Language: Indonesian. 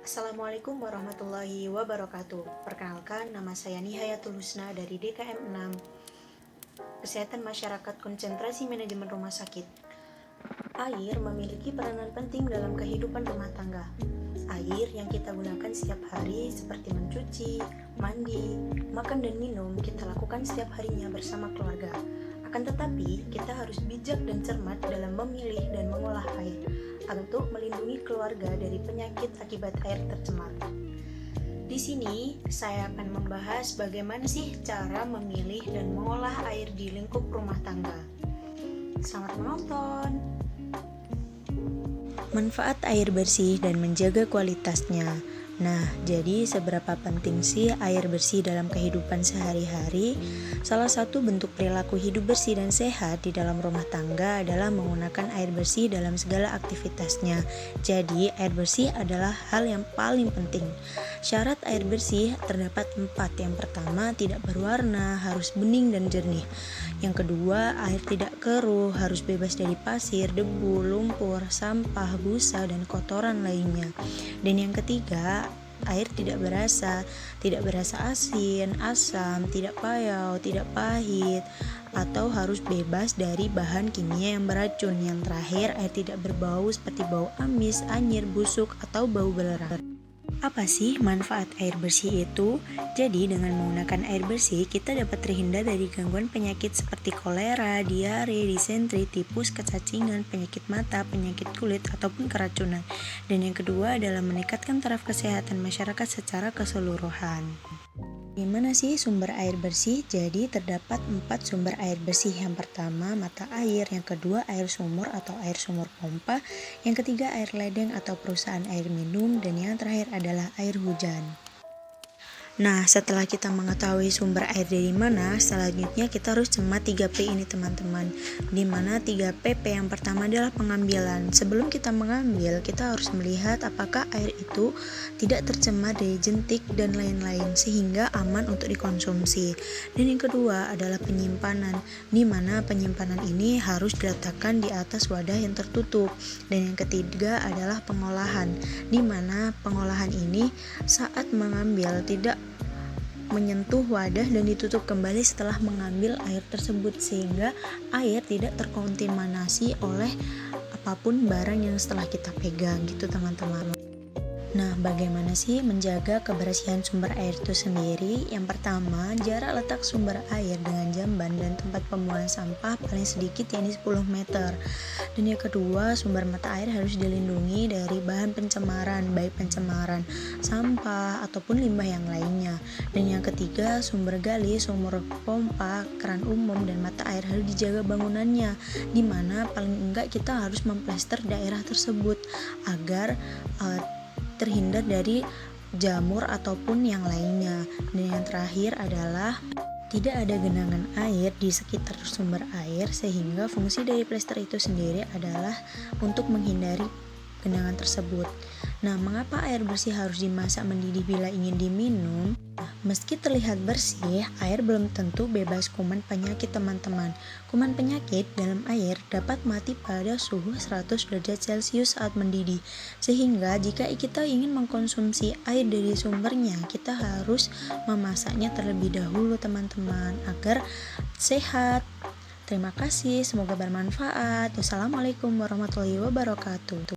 Assalamualaikum warahmatullahi wabarakatuh. Perkenalkan, nama saya Nihayatul Husna dari DKM 6, Kesehatan Masyarakat Konsentrasi Manajemen Rumah Sakit. Air memiliki peranan penting dalam kehidupan rumah tangga. Air yang kita gunakan setiap hari seperti mencuci, mandi, makan dan minum kita lakukan setiap harinya bersama keluarga. Akan tetapi, kita harus bijak dan cermat dalam memilih dan mengolah air untuk melindungi keluarga dari penyakit akibat air tercemar. Di sini, saya akan membahas bagaimana sih cara memilih dan mengolah air di lingkup rumah tangga. Selamat menonton! Manfaat air bersih dan menjaga kualitasnya. Nah, jadi seberapa penting sih air bersih dalam kehidupan sehari-hari? Salah satu bentuk perilaku hidup bersih dan sehat di dalam rumah tangga adalah menggunakan air bersih dalam segala aktivitasnya. Jadi, air bersih adalah hal yang paling penting. Syarat air bersih terdapat 4. Yang pertama, tidak berwarna, harus bening dan jernih. Yang kedua, air tidak keruh, harus bebas dari pasir, debu, lumpur, sampah, busa, dan kotoran lainnya. Dan yang ketiga, air tidak berasa asin, asam, tidak payau, tidak pahit, atau harus bebas dari bahan kimia yang beracun. Yang terakhir, air tidak berbau seperti bau amis, anyir, busuk, atau bau belerang. Apa sih manfaat air bersih itu? Jadi dengan menggunakan air bersih, kita dapat terhindar dari gangguan penyakit seperti kolera, diare, disentri, tipus, kecacingan, penyakit mata, penyakit kulit, ataupun keracunan. Dan yang kedua adalah meningkatkan taraf kesehatan masyarakat secara keseluruhan. Gimana sih sumber air bersih? Jadi terdapat 4 sumber air bersih. Yang pertama mata air, yang kedua air sumur atau air sumur pompa, yang ketiga air ledeng atau perusahaan air minum, dan yang terakhir adalah air hujan. Nah, setelah kita mengetahui sumber air dari mana, selanjutnya kita harus cermat 3P ini teman-teman. Di mana 3P yang pertama adalah pengambilan. Sebelum kita mengambil, kita harus melihat apakah air itu tidak tercemar dari jentik dan lain-lain sehingga aman untuk dikonsumsi. Dan yang kedua adalah penyimpanan, di mana penyimpanan ini harus diletakkan di atas wadah yang tertutup. Dan yang ketiga adalah pengolahan, di mana pengolahan ini saat mengambil tidak menyentuh wadah dan ditutup kembali setelah mengambil air tersebut sehingga air tidak terkontaminasi oleh apapun barang yang setelah kita pegang gitu teman-teman. Nah, bagaimana sih menjaga kebersihan sumber air itu sendiri? Yang pertama, jarak letak sumber air dengan jamban dan tempat pembuangan sampah paling sedikit yakni 10 meter. Dan yang kedua, sumber mata air harus dilindungi dari bahan pencemaran, baik pencemaran sampah ataupun limbah yang lainnya. Dan yang ketiga, sumber gali, sumur pompa, keran umum, dan mata air harus dijaga bangunannya, di mana paling enggak kita harus memplester daerah tersebut agar terhindar dari jamur ataupun yang lainnya. Dan yang terakhir adalah tidak ada genangan air di sekitar sumber air sehingga fungsi dari plester itu sendiri adalah untuk menghindari genangan tersebut. Nah, mengapa air bersih harus dimasak mendidih bila ingin diminum? Meski terlihat bersih, air belum tentu bebas kuman penyakit teman-teman. Kuman penyakit dalam air dapat mati pada suhu 100 derajat Celcius saat mendidih. Sehingga jika kita ingin mengkonsumsi air dari sumbernya, kita harus memasaknya terlebih dahulu teman-teman agar sehat. Terima kasih, semoga bermanfaat. Wassalamualaikum warahmatullahi wabarakatuh.